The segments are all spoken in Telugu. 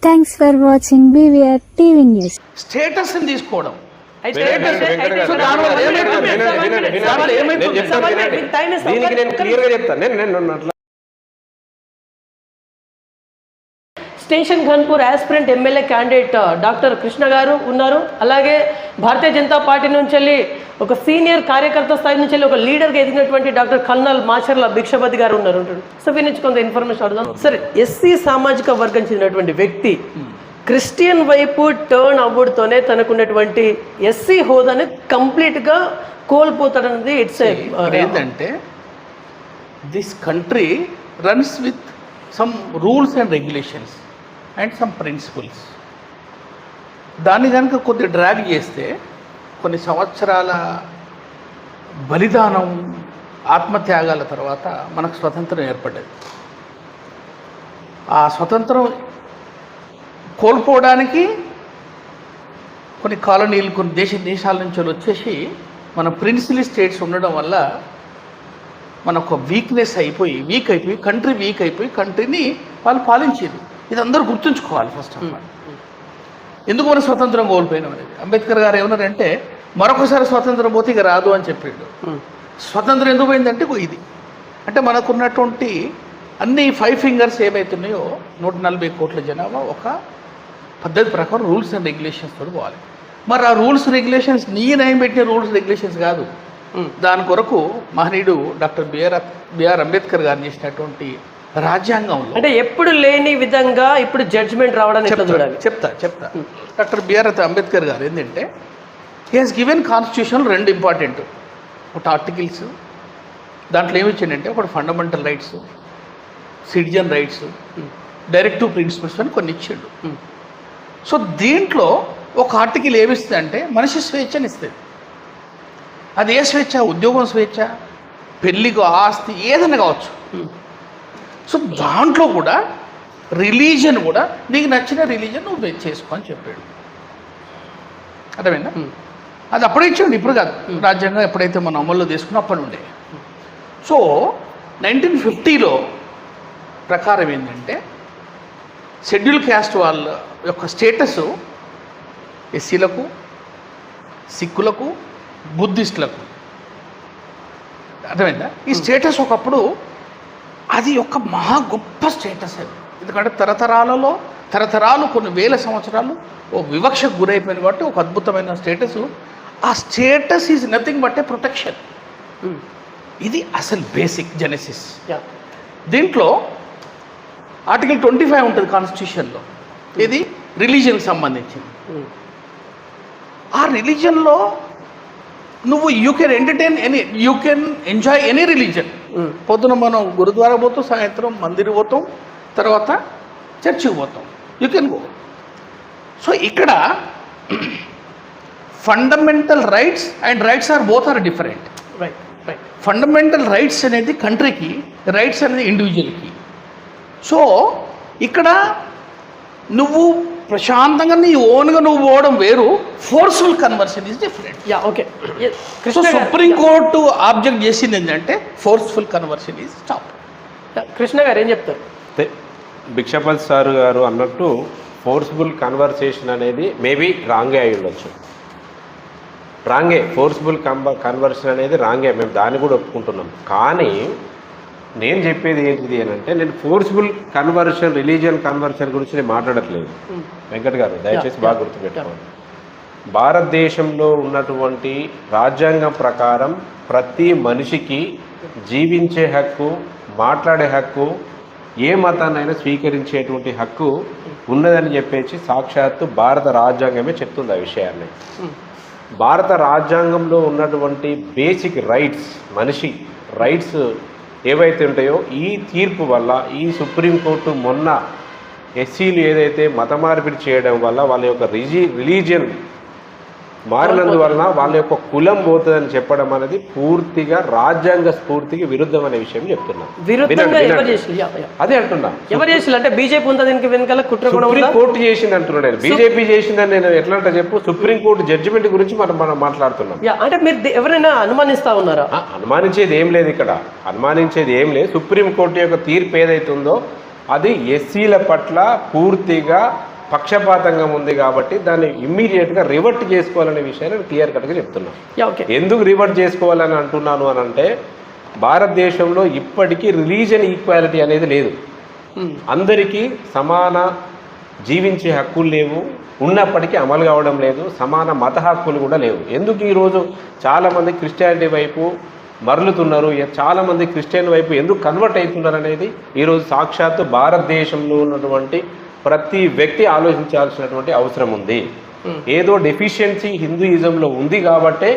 Thanks for watching BVR TV news. Status తీసుకోవడం దీనికి నేను క్లియర్గా చెప్తాను. Station Ghanpur aspirant MLA candidate doctor Krishna గారు ఉన్నారు. అలాగే భారతీయ జనతా పార్టీ నుంచి వెళ్ళి ఒక సీనియర్ కార్యకర్త స్థాయి నుంచి వెళ్ళి ఒక లీడర్గా ఎదిగినటువంటి డాక్టర్ కల్నల్ మాచర్ల భిక్షపతి గారు ఉన్నారు. సో వీరి నుంచి కొంత ఇన్ఫర్మేషన్ అడుగుదాం. సరే, ఎస్సీ సామాజిక వర్గం చెందినటువంటి వ్యక్తి క్రిస్టియన్ వైపు టర్న్ అవ్వడంతోనే తనకున్నటువంటి ఎస్సీ హోదాని కంప్లీట్గా కోల్పోతాడన్నది ఇట్స్ ఏంటంటే this country runs with some rules and regulations and some principles. దాన్ని కనుక కొద్ది డ్రాగ్ చేస్తే కొన్ని సంవత్సరాల బలిదానం ఆత్మత్యాగాల తర్వాత మనకు స్వతంత్రం ఏర్పడ్డది. ఆ స్వతంత్రం కోల్పోవడానికి కొన్ని కాలనీలు కొన్ని దేశాల నుంచి వచ్చేసి మన ప్రిన్సిపల్ స్టేట్స్ ఉండడం వల్ల మనకు వీక్నెస్ వీక్ అయిపోయి కంట్రీని వాళ్ళు పాలించేది. ఇది అందరూ గుర్తుంచుకోవాలి. ఫస్ట్ ఆఫ్ ఆల్ ఎందుకు మనం స్వతంత్రం కోల్పోయినాం అనేది. అంబేద్కర్ గారు ఏమన్నారంటే మరొకసారి స్వతంత్రం పోతే ఇక రాదు అని చెప్పాడు. స్వతంత్రం ఎందుకు పోయిందంటే ఇది అంటే మనకున్నటువంటి అన్ని 5 ఫింగర్స్ ఏమవుతున్నాయో 140 కోట్ల జనాభా ఒక పద్ధతి ప్రకారం రూల్స్ అండ్ రెగ్యులేషన్స్ తోటి పోవాలి. మరి ఆ రూల్స్ రెగ్యులేషన్స్ నయం పెట్టిన రూల్స్ రెగ్యులేషన్స్ కాదు. దాని కొరకు మహనీయుడు డాక్టర్ బిఆర్ అంబేద్కర్ గారు చేసినటువంటి రాజ్యాంగంలో అంటే ఎప్పుడు లేని విధంగా ఇప్పుడు జడ్జిమెంట్ రావడానికి చెప్తా. డాక్టర్ బిఆర్ అంబేద్కర్ గారు ఏంటంటే he has given constitution 2 important. ఒకటి ఆర్టికల్స్, దాంట్లో ఏమి ఇచ్చిందంటే ఒకటి fundamental rights, citizen rights, directive principles అని కొన్ని ఇచ్చిండు. సో దీంట్లో ఒక ఆర్టికల్ ఏమిస్తుంది అంటే మనిషి స్వేచ్ఛని ఇస్తుంది. అది ఏ స్వేచ్ఛ? ఉద్యోగం స్వేచ్ఛ, పెళ్ళికి ఆస్తి ఏదైనా కావచ్చు. సో దాంట్లో కూడా రిలీజన్ కూడా నీకు నచ్చిన రిలీజన్ నువ్వు చేసుకో అని చెప్పాడు. అర్థమైందా? అది అప్పుడే ఇచ్చాడు, ఇప్పుడు కాదు. రాజ్యాంగం ఎప్పుడైతే మనం అమల్లో తీసుకున్నా అప్పటి ఉండే. సో 1950లో ప్రకారం ఏంటంటే షెడ్యూల్ క్యాస్ట్ వాళ్ళ యొక్క స్టేటస్ ఎస్సీలకు, సిక్కులకు, బుద్ధిస్టులకు. అర్థమైందా? ఈ స్టేటస్ ఒకప్పుడు అది ఒక మహా గొప్ప స్టేటస్ అది. ఎందుకంటే తరతరాలు కొన్ని వేల సంవత్సరాలు ఓ వివక్షకు గురైపోయింది కాబట్టి ఒక అద్భుతమైన స్టేటస్. ఆ status is nothing but A protection. ఇది అసలు బేసిక్ జెనెసిస్. దీంట్లో ఆర్టికల్ 25 ఉంటుంది కాన్స్టిట్యూషన్లో. ఇది రిలీజన్కి సంబంధించింది. ఆ రిలీజన్లో నువ్వు you can enjoy any religion. పొద్దున మనం గురుద్వారా పోతాం, సాయంత్రం మందిర్ పోతాం, తర్వాత చర్చికి పోతాం. You can go. సో ఇక్కడ fundamental rights and rights both are different. Right. Fundamental rights అనేది కంట్రీకి, రైట్స్ అనేది ఇండివిజువల్కి. సో ఇక్కడ నువ్వు ప్రశాంతంగా నీ ఓన్గా నువ్వు పోవడం వేరు, forceful conversion is different. Okay. Supreme court object చేసింది ఏంటంటే forceful conversion is stop. Krishna గారు ఏం చెప్తారు? భిక్షపతి సార్ గారు అన్నట్టు ఫోర్స్ఫుల్ కన్వర్సేషన్ అనేది మేబీ రాంగే అయి ఉండొచ్చు. ఫోర్స్ఫుల్ కన్వర్షన్ అనేది రాంగే, మేము దాన్ని కూడా ఒప్పుకుంటున్నాం. కానీ నేను చెప్పేది ఏంటిది అని అంటే, నేను ఫోర్స్ఫుల్ కన్వర్షన్, రిలీజియన్ కన్వర్షన్ గురించి నేను మాట్లాడట్లేదు. వెంకట్ గారు దయచేసి బాగా గుర్తుపెట్టుకోండి. భారతదేశంలో ఉన్నటువంటి రాజ్యాంగం ప్రకారం ప్రతి మనిషికి జీవించే హక్కు, మాట్లాడే హక్కు, ఏ మతాన్నైనా స్వీకరించేటువంటి హక్కు ఉన్నదని చెప్పేసి సాక్షాత్తు భారత రాజ్యాంగమే చెప్తుంది ఆ విషయాన్ని. భారత రాజ్యాంగంలో ఉన్నటువంటి బేసిక్ రైట్స్, మనిషి రైట్స్ ఏవైతే ఉంటాయో ఈ తీర్పు వల్ల, ఈ సుప్రీంకోర్టు మొన్న ఎస్సీలు ఏదైతే మత మార్పిడి చేయడం వల్ల వాళ్ళ యొక్క రిలీజియన్ మారినందువలన వాళ్ళ యొక్క కులం పోతుందని చెప్పడం అనేది పూర్తిగా రాజ్యాంగ స్ఫూర్తికి విరుద్ధం అనే విషయం చెప్తున్నా. అదే అంటున్నా. ఎవరు చేసి అంటే బీజేపీ ఉందా దీనికి వెనకాల కుట్ర? సుప్రీంకోర్టు చేసింది అంటున్నాడు నేను. బీజేపీ చేసిందని నేను ఎట్లా అంటే చెప్పు, సుప్రీంకోర్టు జడ్జిమెంట్ గురించి మనం మాట్లాడుతున్నాం. అంటే మీరు ఎవరైనా అనుమానిస్తా ఉన్నారా? అనుమానించేది ఏం లేదు ఇక్కడ, అనుమానించేది ఏం లేదు. సుప్రీంకోర్టు యొక్క తీర్పు ఏదైతే ఉందో అది ఎస్సీల పట్ల పూర్తిగా పక్షపాతంగా ఉంది కాబట్టి దాన్ని ఇమ్మీడియట్గా రివర్ట్ చేసుకోవాలనే విషయాన్ని నేను క్లియర్ కట్గా చెప్తున్నాను. ఓకే, ఎందుకు రివర్ట్ చేసుకోవాలని అంటున్నాను అని అంటే భారతదేశంలో ఇప్పటికీ రిలీజియన్ ఈక్వాలిటీ అనేది లేదు. అందరికీ సమాన జీవించే హక్కులు లేవు, ఉన్నప్పటికీ అమలు కావడం లేదు. సమాన మత హక్కులు కూడా లేవు. ఎందుకు ఈరోజు చాలామంది క్రిస్టియానిటీ వైపు మరలుతున్నారు, చాలామంది క్రిస్టియన్ వైపు ఎందుకు కన్వర్ట్ అవుతున్నారు అనేది ఈరోజు సాక్షాత్తు భారతదేశంలో ఉన్నటువంటి ప్రతి వ్యక్తి ఆలోచించాల్సినటువంటి అవసరం ఉంది. ఏదో డెఫిషియన్సీ హిందూయిజంలో ఉంది కాబట్టే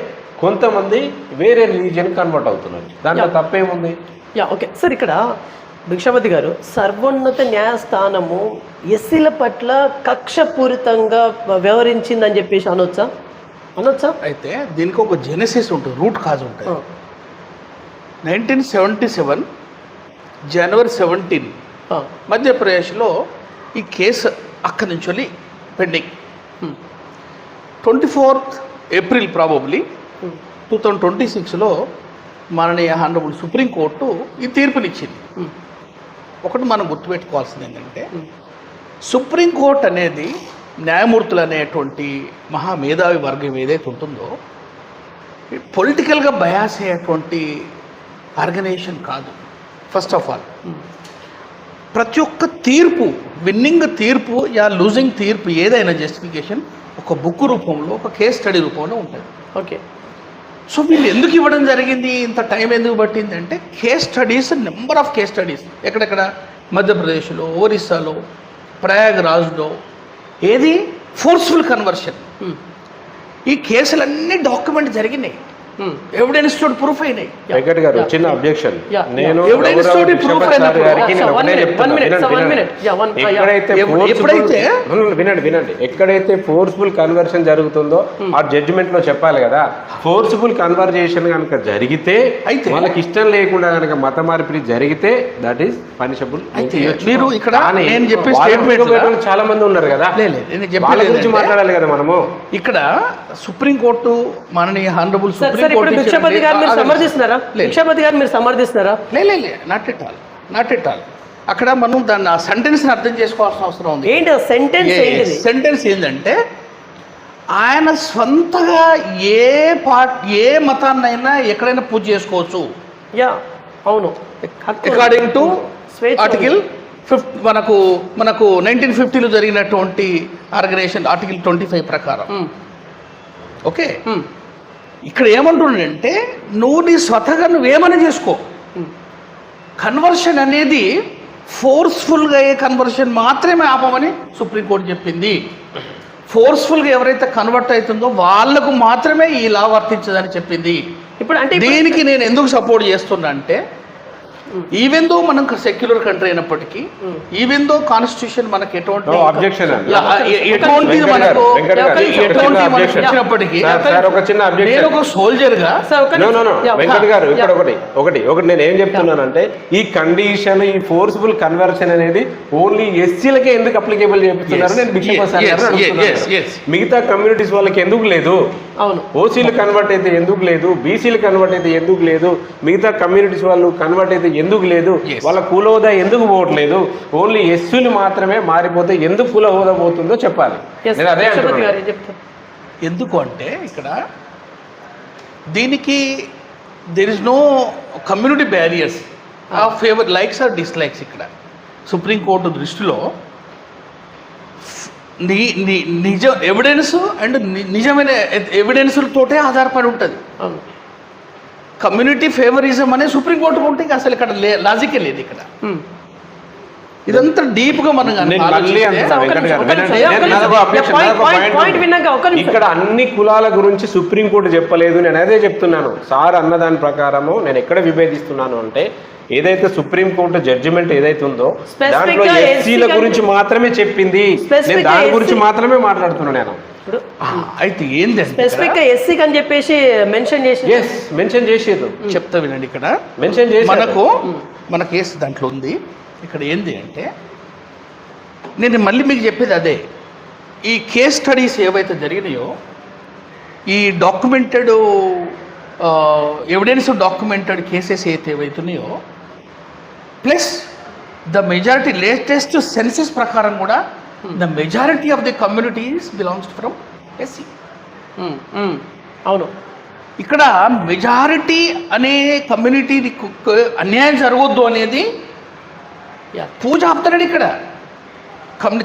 కొంతమంది వేరే రిలీజియన్ కన్వర్ట్ అవుతున్నారు. దాంట్లో తప్పేముంది? ఓకే సార్, ఇక్కడ భిక్షపతి గారు, సర్వోన్నత న్యాయస్థానము ఎస్సీల పట్ల కక్షపూరితంగా వ్యవహరించిందని చెప్పేసి అనొచ్చా? అయితే దీనికి ఒక జెనసిస్ ఉంటుంది, రూట్ కాజ్ ఉంటుంది. 1977 జనవరి 17 మధ్యప్రదేశ్లో ఈ కేసు అక్కడి నుంచి వెళ్ళి పెండింగ్. 24th ఏప్రిల్ ప్రాబబ్లీ 2026లో మాననీయ హానరబుల్ సుప్రీంకోర్టు ఈ తీర్పునిచ్చింది. ఒకటి మనం గుర్తుపెట్టుకోవాల్సింది ఏంటంటే, సుప్రీంకోర్టు అనేది న్యాయమూర్తులు అనేటువంటి మహామేధావి వర్గం ఏదైతే ఉంటుందో పొలిటికల్గా బయాస్ అయ్యేటువంటి ఆర్గనైజేషన్ కాదు. ఫస్ట్ ఆఫ్ ఆల్ ప్రతి ఒక్క తీర్పు, విన్నింగ్ తీర్పు యా లూజింగ్ తీర్పు ఏదైనా జస్టిఫికేషన్ ఒక బుక్ రూపంలో, ఒక కేస్ స్టడీ రూపంలో ఉంటుంది. ఓకే, సో వీళ్ళు ఎందుకు ఇవ్వడం జరిగింది, ఇంత టైం ఎందుకు పట్టింది అంటే, case studies, number of case studies ఎక్కడెక్కడ మధ్యప్రదేశ్లో, ఒరిస్సాలో, ప్రయాగ్రాజ్లో, ఏది ఫోర్స్ఫుల్ కన్వర్షన్, ఈ కేసులన్నీ డాక్యుమెంట్ జరిగినాయి, ఎవిడెన్స్ తోటి ప్రూఫ్ అయినాయి. వెంకట్ గారు చిన్న అబ్జెక్షన్, నేను ఎవిడెన్స్ తోటి ప్రూఫ్ అయినప్పుడు వినండి, ఎక్కడైతే ఫోర్స్ఫుల్ కన్వర్షన్ జరుగుతుందో ఆ జడ్జిమెంట్ లో చెప్పాలి కదా. ఫోర్స్ఫుల్ కన్వర్జేషన్ కనుక జరిగితే, అయితే వాళ్ళకి ఇష్టం లేకుండా కనుక మత మార్పిడి జరిగితే దట్ ఈస్ పనిషబుల్. మీరు ఇక్కడ నేను చెప్పే స్టేట్మెంట్ చాలా మంది ఉన్నారు కదా, వాళ్ళ గురించి మాట్లాడాలి కదా మనము. ఇక్కడ సుప్రీంకోర్టు మాననీయ హానరబుల్ సుప్రీం భిక్షపతి గారు మీరు సమర్థిస్తున్నారా? Not at all. అక్కడ మనం దాన్ని ఆ సెంటెన్స్ అర్థం చేసుకోవాల్సిన అవసరం ఉంది. ఏంటి సెంటెన్స్ ఏంటంటే, ఆయన స్వంతగా ఏ మతాన్నైనా ఎక్కడైనా పూజ చేసుకోవచ్చు. అవును, అకార్డింగ్ టు ఆర్టికల్ 50 మనకు 1950లో జరిగినటువంటి ఆర్గనైజేషన్ ఆర్టికల్ 25 ప్రకారం. ఓకే, ఇక్కడ ఏమంటుండంటే, నువ్వు నీ స్వతగా నువ్వేమైనా చేసుకో. కన్వర్షన్ అనేది ఫోర్స్ఫుల్గా అయ్యే కన్వర్షన్ మాత్రమే ఆపమని సుప్రీంకోర్టు చెప్పింది. ఫోర్స్ఫుల్గా ఎవరైతే కన్వర్ట్ అవుతుందో వాళ్లకు మాత్రమే ఈ లా వర్తించదని చెప్పింది. ఇప్పుడు అంటే దీనికి నేను ఎందుకు సపోర్ట్ చేస్తున్నా అంటే, ఈవెన్ దో మనం సెక్యులర్ కంట్రీ అయినప్పటికీ, ఈవెన్ దో కాన్స్టిట్యూషన్ మనకి ఎటువంటి వచ్చినప్పటికీ, నేను ఒక సోల్జర్ గా వెంకట్ గారు ఇక్కడ ఒకటి నేను ఏం చెప్తున్నానంటే, ఈ కండిషన్, ఈ ఫోర్స్ఫుల్ కన్వర్షన్ అనేది ఓన్లీ ఎస్సీలకే ఎందుకు అప్లికేబుల్ చేస్తున్నారు? మిగతా కమ్యూనిటీస్ వాళ్ళకి ఎందుకు లేదు? ఓసీలు కన్వర్ట్ అయితే ఎందుకు లేదు? బీసీలు కన్వర్ట్ అయితే ఎందుకు లేదు? మిగతా కమ్యూనిటీస్ వాళ్ళు కన్వర్ట్ అయితే ఎందుకు లేదు? వాళ్ళ కుల హోదా ఎందుకు పోవట్లేదు? ఓన్లీ ఎస్సీలు మాత్రమే మారిపోతే ఎందుకు కుల హోదా పోతుందో చెప్పాలి. నేను అదే అంటున్నాను. ఎందుకు అంటే, ఇక్కడ దీనికి there is no community barriers of favour, likes or dislikes. ఇక్కడ సుప్రీంకోర్టు దృష్టిలో నిజ ఎవిడెన్స్ అండ్ నిజమైన ఎవిడెన్స్లతోటే ఆధారపడి ఉంటుంది. కమ్యూనిటీ ఫేవరిజం అనేది సుప్రీంకోర్టుకు ఉంటే అసలు ఇక్కడ లాజికే లేదు. ఇక్కడ ఇదంతా డీప్ గా మనం ఇక్కడ అన్ని కులాల గురించి సుప్రీంకోర్టు చెప్పలేదు. నేను అదే చెప్తున్నాను. సార్ అన్నదాని ప్రకారము నేను ఎక్కడ విభేదిస్తున్నాను అంటే, ఏదైతే సుప్రీంకోర్టు జడ్జిమెంట్ ఏదైతే ఉందో దాంట్లో ఎస్సీల గురించి మాత్రమే చెప్పింది. నేను దాని గురించి మాత్రమే మాట్లాడుతున్నాను. నేను అయితే ఏంది స్పెసిఫిక్ గా ఎస్సీ అని చెప్పేసి మెన్షన్ చేసేది చెప్తా వినండి. ఇక్కడ మెన్షన్ చేసి మన కేసు దాంట్లో ఉంది. ఇక్కడ ఏంది అంటే, నేను మళ్ళీ మీకు చెప్పేది అదే, ఈ కేస్ స్టడీస్ ఏవైతే జరిగినాయో, ఈ డాక్యుమెంటెడ్ ఎవిడెన్స్ డాక్యుమెంటెడ్ కేసెస్ ఏవైతున్నాయో, plus the majority latest census ప్రకారం కూడా the majority of the communities belongs from SC. అవును. ఇక్కడ మెజారిటీ అనే కమ్యూనిటీ అన్యాయం జరగొద్దు అనేది పూజ ఆపుతాడు. ఇక్కడ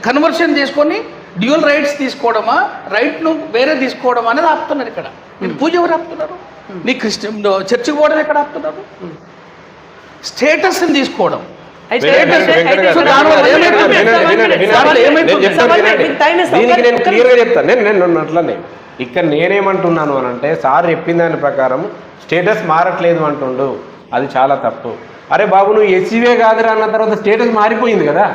కన్వర్షన్ చేసుకొని డ్యూయల్ రైట్స్ తీసుకోవడమా, రైట్ను వేరే తీసుకోవడమా అనేది ఆపుతున్నారు. ఇక్కడ మీరు పూజ ఎవరు ఆపుతున్నారు? నీ క్రిస్టియన్ చర్చికి పోవడం ఎక్కడ ఆపుతున్నారు? స్టేటస్ని తీసుకోవడం. దీనికి నేను క్లియర్గా చెప్తాను. నేను అట్లనే ఇక్కడ నేనేమంటున్నాను అని అంటే, సార్ చెప్పిన దాని ప్రకారం స్టేటస్ మారట్లేదు అంటుండు, అది చాలా తప్పు. అరే బాబు, నువ్వు ఎస్సీవే కాదురా అన్న తర్వాత స్టేటస్ మారిపోయింది కదా.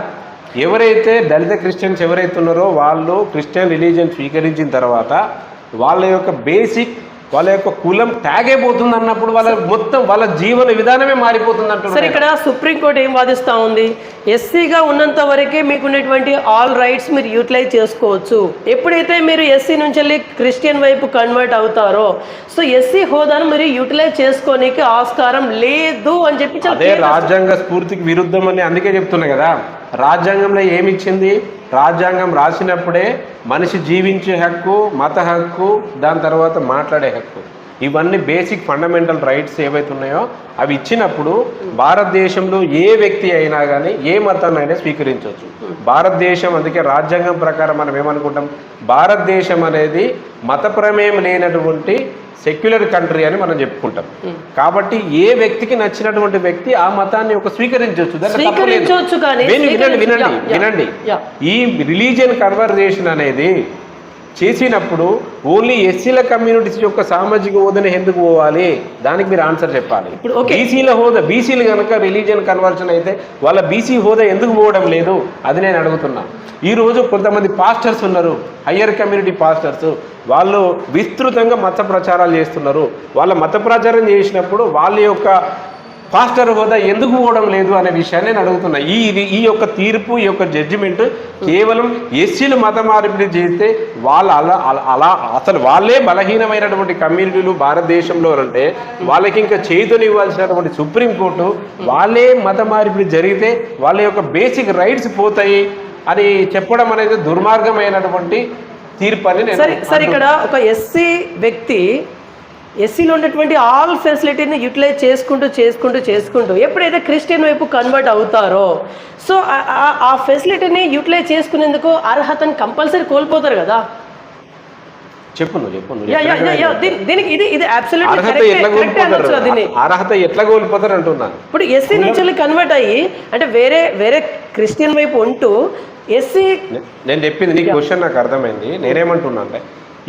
ఎవరైతే దళిత క్రిస్టియన్స్ ఎవరైతే ఉన్నారో వాళ్ళు క్రిస్టియన్ రిలీజియన్ స్వీకరించిన తర్వాత వాళ్ళ యొక్క బేసిక్, వాళ్ళ యొక్క కులం ట్యాగ్ అయిపోతుంది అన్నప్పుడు వాళ్ళ మొత్తం వాళ్ళ జీవన విధానమే మారిపోతుంది అంటారు. సరే, ఇక్కడ సుప్రీంకోర్టు ఏం వాదిస్తూ ఉంది? ఎస్సీగా ఉన్నంత వరకే మీకు ఉన్నటువంటి ఆల్ రైట్స్ మీరు యూటిలైజ్ చేసుకోవచ్చు. ఎప్పుడైతే మీరు ఎస్సీ నుంచి వెళ్ళి క్రిస్టియన్ వైపు కన్వర్ట్ అవుతారో, సో ఎస్సీ హోదాను మీరు యూటిలైజ్ చేసుకోనికి ఆస్కారం లేదు అని చెప్పి అదే రాజ్యాంగ స్ఫూర్తికి విరుద్ధం అని అందుకే చెప్తున్నా కదా. రాజ్యాంగంలో ఏమి ఇచ్చింది? రాజ్యాంగం రాసినప్పుడే మనిషి జీవించే హక్కు, మత హక్కు, దాని తర్వాత మాట్లాడే హక్కు, ఇవన్నీ బేసిక్ ఫండమెంటల్ రైట్స్ ఏవైతే ఉన్నాయో అవి ఇచ్చినప్పుడు భారతదేశంలో ఏ వ్యక్తి అయినా కానీ ఏ మతాన్ని అయినా స్వీకరించవచ్చు. భారతదేశం, అందుకే రాజ్యాంగం ప్రకారం మనం ఏమనుకుంటాం, భారతదేశం అనేది మత ప్రమేయం లేనటువంటి సెక్యులర్ కంట్రీ అని మనం చెప్పుకుంటాం. కాబట్టి ఏ వ్యక్తికి నచ్చినటువంటి వ్యక్తి ఆ మతాన్ని ఒక స్వీకరించవచ్చు. వినండి, ఈ రిలీజియన్ కన్వర్జేషన్ అనేది చేసినప్పుడు ఓన్లీ ఎస్సీల కమ్యూనిటీస్ యొక్క సామాజిక హోదాని ఎందుకు పోవాలి? దానికి మీరు ఆన్సర్ చెప్పాలి. బీసీల హోదా, బీసీలు కనుక రిలీజియన్ కన్వర్షన్ అయితే వాళ్ళ బీసీ హోదా ఎందుకు పోవడం లేదు? అది నేను అడుగుతున్నా. ఈరోజు కొంతమంది పాస్టర్స్ ఉన్నారు, హయ్యర్ కమ్యూనిటీ పాస్టర్స్, వాళ్ళు విస్తృతంగా మత ప్రచారాలు చేస్తున్నారు. వాళ్ళ మత ప్రచారం చేసినప్పుడు వాళ్ళ యొక్క పాస్టర్ హోదా ఎందుకు పోవడం లేదు అనే విషయాన్ని నేను అడుగుతున్నా. ఈ యొక్క తీర్పు, ఈ యొక్క జడ్జిమెంట్ కేవలం ఎస్సీలు మత మార్పిడి చేస్తే వాళ్ళ అలా అసలు వాళ్ళే బలహీనమైనటువంటి కమ్యూనిటీలు భారతదేశంలో అంటే వాళ్ళకి ఇంకా చేతునివ్వాల్సినటువంటి సుప్రీంకోర్టు వాళ్ళే మత మార్పిడి జరిగితే వాళ్ళ యొక్క బేసిక్ రైట్స్ పోతాయి అని చెప్పడం అనేది దుర్మార్గమైనటువంటి తీర్పు అని నేను. సరే, ఇక్కడ ఒక ఎస్సీ వ్యక్తి ఎస్సీలో ఉన్నటువంటి ఆల్ ఫెసిలిటీని యూటిలైజ్ చేసుకుంటూ ఎప్పుడైతే క్రిస్టియన్ వైపు కన్వర్ట్ అవుతారో, సో ఆ ఫెసిలిటీని యూటిలైజ్ చేసుకునేందుకు అర్హతను కంపల్సరీ కోల్పోతారు కదా. అర్హత ఎట్లా కోల్పోతారు అంటున్నాను. ఇప్పుడు ఎస్సీ నుంచి కన్వర్ట్ అయ్యి అంటే వేరే క్రిస్టియన్ వైపు ఉంటూ ఎస్సీ, నేను చెప్పింది నీకు క్వశ్చన్ నాకు అర్థమైంది. నేనేమంటున్నా అంటే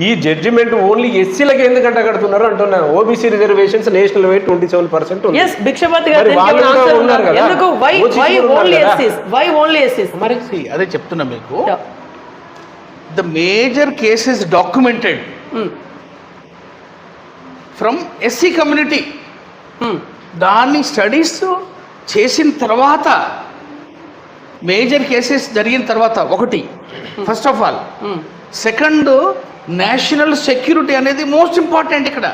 ఈ జడ్జిమెంట్ ఓన్లీ ఎస్సీలకు ఎందుకంటే కడుతున్నారు అంటున్నాను. ఓబీసీ రిజర్వేషన్స్ నేషనల్ వైడ్ 27% ఉంది. అదే చెప్తున్నా మీకు. The major cases documented from SC community. దాన్ని స్టడీస్ చేసిన తర్వాత, మేజర్ కేసెస్ జరిగిన తర్వాత, ఒకటి first of all, second national security అనేది మోస్ట్ ఇంపార్టెంట్. ఇక్కడ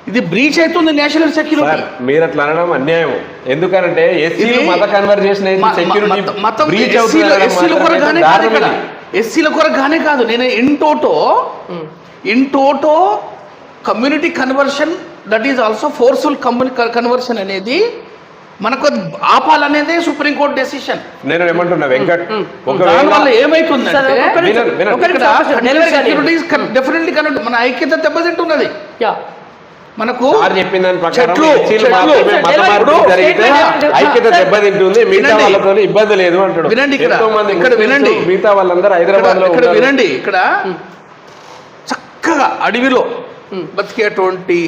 ఇది బ్రీచ్ అవుతుంది నేషనల్ సెక్యూరిటీ. మీరు అట్లా అనడం అన్యాయం. ఎందుకంటే ఎస్సీలు మత కన్వర్జేషన్ అయితే సెక్యూరిటీ బ్రీచ్ అవుతుంది. ఎస్సీల కొరగానే కాదు, నేను in toto community conversion, that is also forceful conversion అనేది మనకు ఆపాలనేదే సుప్రీంకోర్టు డెసిషన్. నేను ఏమంటున్నా వెంకట్, దానివల్ల ఏమైతుందంటే మన ఐక్యత దెబ్బతింటున్నది. మనకు చెప్పిన ఐక్యత దెబ్బతింటుంది, మిగతా వాళ్ళతో ఇబ్బంది లేదు అంటాడు. వినండి, ఇక్కడ వినండి, మిగతా వాళ్ళందరూ హైదరాబాద్ లో ఇక్కడ వినండి. ఇక్కడ చక్కగా అడవిలో బతికేటువంటి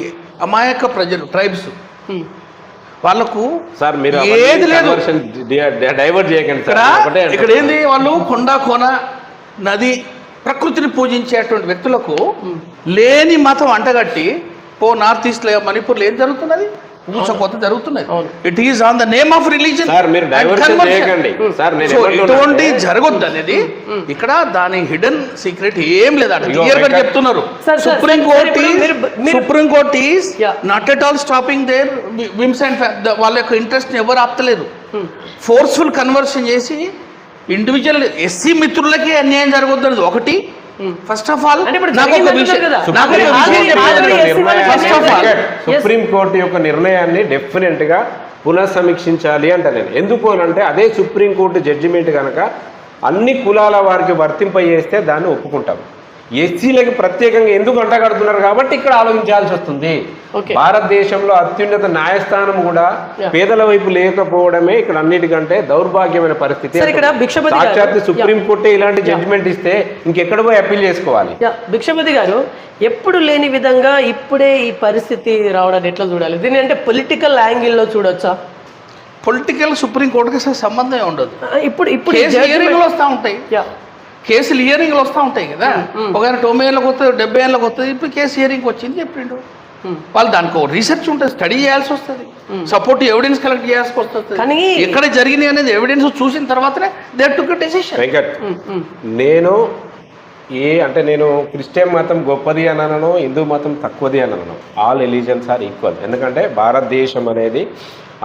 అమాయక ప్రజలు, ట్రైబ్స్, వాళ్ళకు సార్ మీరు ఏది లేదు, డైవర్ట్ చేయకండి. ఇక్కడ ఏంది, వాళ్ళు కొండ కోన నది ప్రకృతిని పూజించేటువంటి వ్యక్తులకు లేని మతం అంటగట్టి నార్త్ ఈస్ట్ లో మణిపూర్లో ఏం జరుగుతున్నది? ఊచకోత జరుగుతున్నది. It is on the name of religion. ఇటువంటి జరగొద్దు అనేది ఇక్కడ దాని హిడెన్ సీక్రెట్ ఏం లేదా క్లియర్ గా చెప్తున్నారు. Supreme court is not at all stopping their whims and వాళ్ళ యొక్క ఇంట్రెస్ట్ ని ఎవరు ఆపుతలేరు. ఫోర్స్ఫుల్ కన్వర్షన్ చేసి ఇండివిజువల్ ఎస్సీ మిత్రులకి అన్యాయం జరగొద్దు ఒకటి. ఫస్ట్ ఆఫ్ ఆల్ అంటే ఇప్పుడు నాకు ఒక జరిగింది విషయం కదా. నాకు ఒక విషయం చెప్పాలి. సుప్రీంకోర్టు యొక్క నిర్ణయాన్ని డెఫినెట్ గా పునఃసమీక్షించాలి అంట నేను. ఎందుకు అని అంటే అదే సుప్రీంకోర్టు జడ్జిమెంట్ కనుక అన్ని కులాల వారికి వర్తింపజేస్తే దాన్ని ఒప్పుకుంటాం. ఎస్సీలకి ప్రత్యేకంగా ఎందుకు అంటగడుతున్నారు కాబట్టి ఇక్కడ ఆలోచించాల్సి వస్తుంది. భారతదేశంలో అత్యున్నత న్యాయస్థానం కూడా పేదల వైపు లేకపోవడమే ఇక్కడ అన్నిటికంటే దౌర్భాగ్యమైన పరిస్థితి. సాక్షాత్ సుప్రీంకోర్టే ఇలాంటి జడ్జిమెంట్ ఇస్తే ఇంకెక్కడ పోయి అప్పీల్ చేసుకోవాలి? భిక్షపతి గారు, ఎప్పుడు లేని విధంగా ఇప్పుడే ఈ పరిస్థితి రావడానికి ఎట్లా చూడాలి దీన్ని? అంటే పొలిటికల్ యాంగిల్లో చూడొచ్చా? పొలిటికల్ సుప్రీంకోర్టుకి సంబంధం ఉండదు. ఇప్పుడు హియరింగ్లు వస్తూ ఉంటాయి, కేసులు హియరింగ్లు వస్తూ ఉంటాయి కదా. ఒక 90 ఏళ్ళకి వస్తుంది, 70 ఏళ్ళకి వస్తుంది. ఇప్పుడు కేసు హియరింగ్ వచ్చింది చెప్పిండు. వాళ్ళు దానికి రీసెర్చ్ ఉంటుంది, స్టడీ చేయాల్సి వస్తుంది, సపోర్ట్ ఎవిడెన్స్ కలెక్ట్ చేయాల్సి వస్తుంది. కానీ ఎక్కడ జరిగినాయి అనేది ఎవిడెన్స్ చూసిన తర్వాతనే దే టుక్ డెసిషన్. వెంకట్, నేను క్రిస్టియన్ మతం గొప్పది అని అనను, హిందూ మతం తక్కువది అని అనను. All religions are equal. ఎందుకంటే భారతదేశం అనేది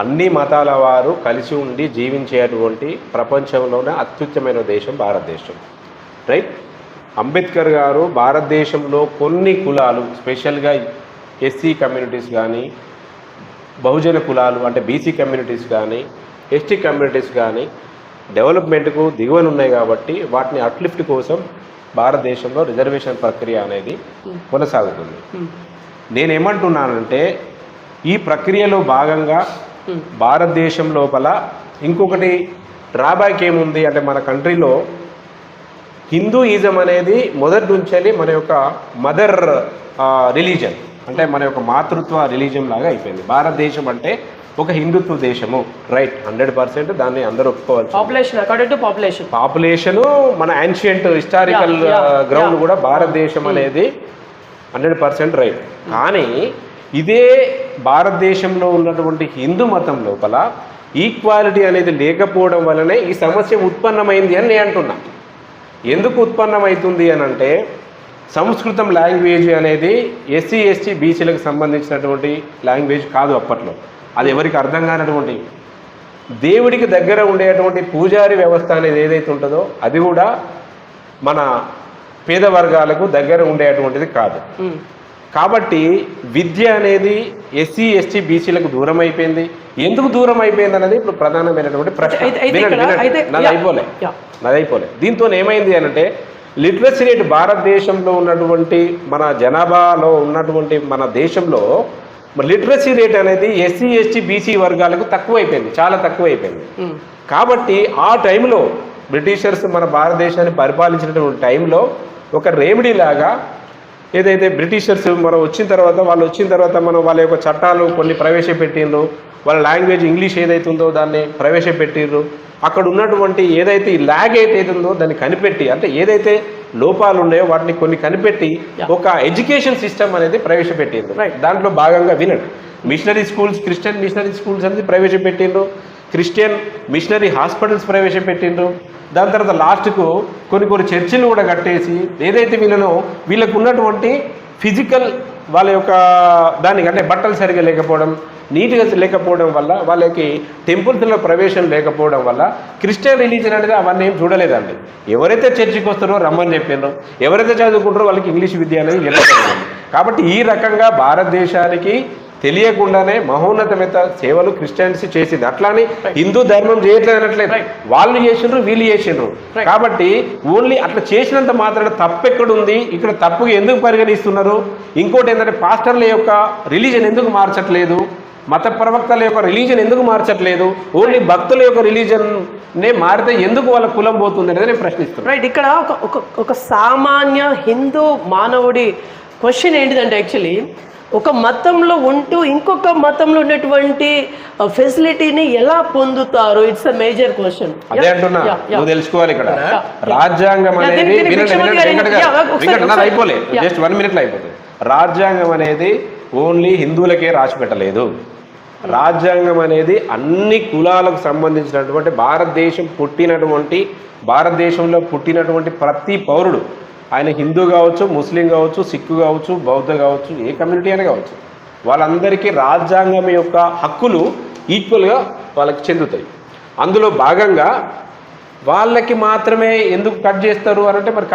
అన్ని మతాల వారు కలిసి ఉండి జీవించేటువంటి ప్రపంచంలోనే అత్యుత్తమైన దేశం భారతదేశం, రైట్? అంబేద్కర్ గారు భారతదేశంలో కొన్ని కులాలు, స్పెషల్గా ఎస్సీ కమ్యూనిటీస్ కానీ, బహుజన కులాలు అంటే బీసీ కమ్యూనిటీస్ కానీ, ఎస్టీ కమ్యూనిటీస్ కానీ డెవలప్మెంట్కు దిగువన ఉన్నాయి కాబట్టి వాటిని అప్లిఫ్ట్ కోసం భారతదేశంలో రిజర్వేషన్ ప్రక్రియ అనేది కొనసాగుతుంది. నేనేమంటున్నానంటే ఈ ప్రక్రియలో భాగంగా భారతదేశం లోపల ఇంకొకటి డ్రాబ్యాక్ ఏముంది అంటే మన కంట్రీలో హిందూయిజం అనేది మొదటి నుంచి మన యొక్క మదర్ రిలీజన్, అంటే మన యొక్క మాతృత్వ రిలీజన్ లాగా అయిపోయింది. భారతదేశం అంటే ఒక హిందుత్వ దేశము, రైట్? 100% దాన్ని అందరూ ఒప్పుకోవాలి. పాపులేషన్ మన యాన్షియంట్ హిస్టారికల్ గ్రౌండ్ కూడా భారతదేశం అనేది 100% రైట్. కానీ ఇదే భారతదేశంలో ఉన్నటువంటి హిందూ మతం లోపల ఈక్వాలిటీ అనేది లేకపోవడం వల్లనే ఈ సమస్య ఉత్పన్నమైంది అని నేను అంటున్నా. ఎందుకు ఉత్పన్నమవుతుంది అని అంటే సంస్కృతం లాంగ్వేజ్ అనేది ఎస్సీ ఎస్టీ బీసీలకు సంబంధించినటువంటి లాంగ్వేజ్ కాదు అప్పట్లో. అది ఎవరికి అర్థం కానటువంటి, దేవుడికి దగ్గర ఉండేటువంటి పూజారి వ్యవస్థ అనేది ఏదైతే ఉంటుందో అది కూడా మన పేద వర్గాలకు దగ్గర ఉండేటువంటిది కాదు. కాబట్టి విద్య అనేది ఎస్సీ ఎస్టీ బీసీలకు దూరం అయిపోయింది. ఎందుకు దూరం అయిపోయింది అనేది ఇప్పుడు ప్రధానమైనటువంటి ప్రశ్న. నాది అయిపోలే. దీంతో ఏమైంది అనంటే లిటరసీ రేట్ భారతదేశంలో ఉన్నటువంటి మన జనాభాలో ఉన్నటువంటి మన దేశంలో లిటరసీ రేట్ అనేది ఎస్సీ ఎస్టీ బీసీ వర్గాలకు తక్కువైపోయింది, చాలా తక్కువైపోయింది. కాబట్టి ఆ టైంలో బ్రిటిషర్స్ మన భారతదేశాన్ని పరిపాలించినటువంటి టైంలో ఒక రెమెడీ లాగా ఏదైతే బ్రిటిషర్స్ మనం వచ్చిన తర్వాత మనం వాళ్ళ యొక్క చట్టాలు కొన్ని ప్రవేశపెట్టిండ్రు, వాళ్ళ లాంగ్వేజ్ ఇంగ్లీష్ ఏదైతే ఉందో దాన్ని ప్రవేశపెట్టిర్రు. అక్కడ ఉన్నటువంటి ఏదైతే ఈ ల్యాగ్ ఏదైతే ఉందో దాన్ని కనిపెట్టి, అంటే ఏదైతే లోపాలు ఉన్నాయో వాటిని కొన్ని కనిపెట్టి ఒక ఎడ్యుకేషన్ సిస్టమ్ అనేది ప్రవేశపెట్టిండ్రు. దాంట్లో భాగంగా వినండి, machinery schools, Christian missionary schools అనేది ప్రవేశపెట్టిండ్రు, క్రిస్టియన్ మిషనరీ హాస్పిటల్స్ ప్రవేశపెట్టిండ్రు. దాని తర్వాత లాస్ట్కు కొన్ని చర్చిలు కూడా కట్టేసి ఏదైతే వీళ్ళకు ఉన్నటువంటి ఫిజికల్ వాళ్ళ యొక్క దానికి అంటే బట్టలు సరిగా లేకపోవడం, నీట్గా లేకపోవడం వల్ల, వాళ్ళకి టెంపుల్స్లో ప్రవేశం లేకపోవడం వల్ల క్రిస్టియన్ రిలీజన్ అనేది అవన్నీ ఏం చూడలేదండి. ఎవరైతే చర్చికి వస్తారో రమ్మని చెప్పినారో, ఎవరైతే చదువుకుంటారో వాళ్ళకి ఇంగ్లీష్ విద్య అనేది వెళ్ళలేదు. కాబట్టి ఈ రకంగా భారతదేశానికి తెలియకుండానే మహోన్నతమైన సేవలు క్రిస్టియన్స్ చేసింది. అట్లానే హిందూ ధర్మం చేయట్లేదు అనట్లేదు, వాళ్ళు చేసిండ్రు వీళ్ళు చేసిండ్రు. కాబట్టి ఓన్లీ అట్లా చేసినంత మాత్రాన తప్పెక్కడుంది, ఇక్కడ తప్పుగా ఎందుకు పరిగణిస్తున్నారు? ఇంకోటి ఏంటంటే పాస్టర్ల యొక్క రిలీజన్ ఎందుకు మార్చట్లేదు, మత ప్రవక్తల యొక్క రిలీజన్ ఎందుకు మార్చట్లేదు, ఓన్లీ భక్తుల యొక్క రిలీజన్నే మారితే ఎందుకు వాళ్ళ కులం పోతుంది అనేది నేను ప్రశ్నిస్తున్నాను. రైట్, ఇక్కడ ఒక సామాన్య హిందూ మానవుడి క్వశ్చన్ ఏంటిదంటే యాక్చువల్లీ ఒక మతంలో ఉంటూ ఇంకొక మతంలో ఉన్నటువంటి ఫెసిలిటీని ఎలా పొందుతారు? It's a major question. అదే అంటున్నా, నువ్వు తెలుసుకోవాలి. ఇక్కడ రాజ్యాంగం అనేది అయిపోలే, జస్ట్ 1 minute అయిపోతుంది. రాజ్యాంగం అనేది ఓన్లీ హిందువులకే రాసి పెట్టలేదు. రాజ్యాంగం అనేది అన్ని కులాలకు సంబంధించినటువంటి భారతదేశంలో పుట్టినటువంటి ప్రతి పౌరుడు, ఆయన హిందూ కావచ్చు, ముస్లిం కావచ్చు, సిక్కు కావచ్చు, బౌద్ధ కావచ్చు, ఏ కమ్యూనిటీ అయినా కావచ్చు, వాళ్ళందరికీ రాజ్యాంగం యొక్క హక్కులు ఈక్వల్గా వాళ్ళకి చెందుతాయి. అందులో భాగంగా వాళ్ళకి మాత్రమే ఎందుకు కట్ చేస్తారు అని అంటే మరి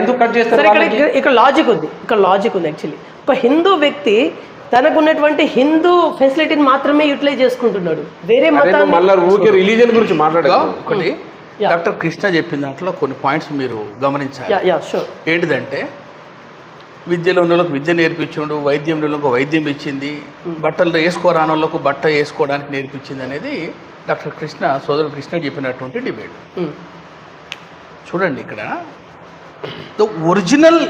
ఎందుకు కట్ చేస్తారు సరే, వాళ్ళకి? ఇక్కడ లాజిక్ ఉంది యాక్చువల్లీ. ఒక హిందూ వ్యక్తి తనకున్నటువంటి హిందూ ఫెసిలిటీని మాత్రమే యూటిలైజ్ చేసుకుంటున్నాడు, వేరే మతాన్ని. మళ్ళీ ఊరికే రిలీజన్ గురించి మాట్లాడదు. ఒకటి డాక్టర్ కృష్ణ చెప్పిన దాంట్లో కొన్ని పాయింట్స్ మీరు గమనించాలి. ఏంటిదంటే విద్యలో ఉన్న వాళ్ళకి విద్య నేర్పించిండు, వైద్యంలో వైద్యం ఇచ్చింది, బట్టలు వేసుకోరాని వాళ్ళకు బట్ట వేసుకోవడానికి నేర్పించింది అనేది డాక్టర్ కృష్ణ, సోదరుడు కృష్ణ చెప్పినటువంటి డిబేట్. చూడండి, ఇక్కడ ద ఒరిజినల్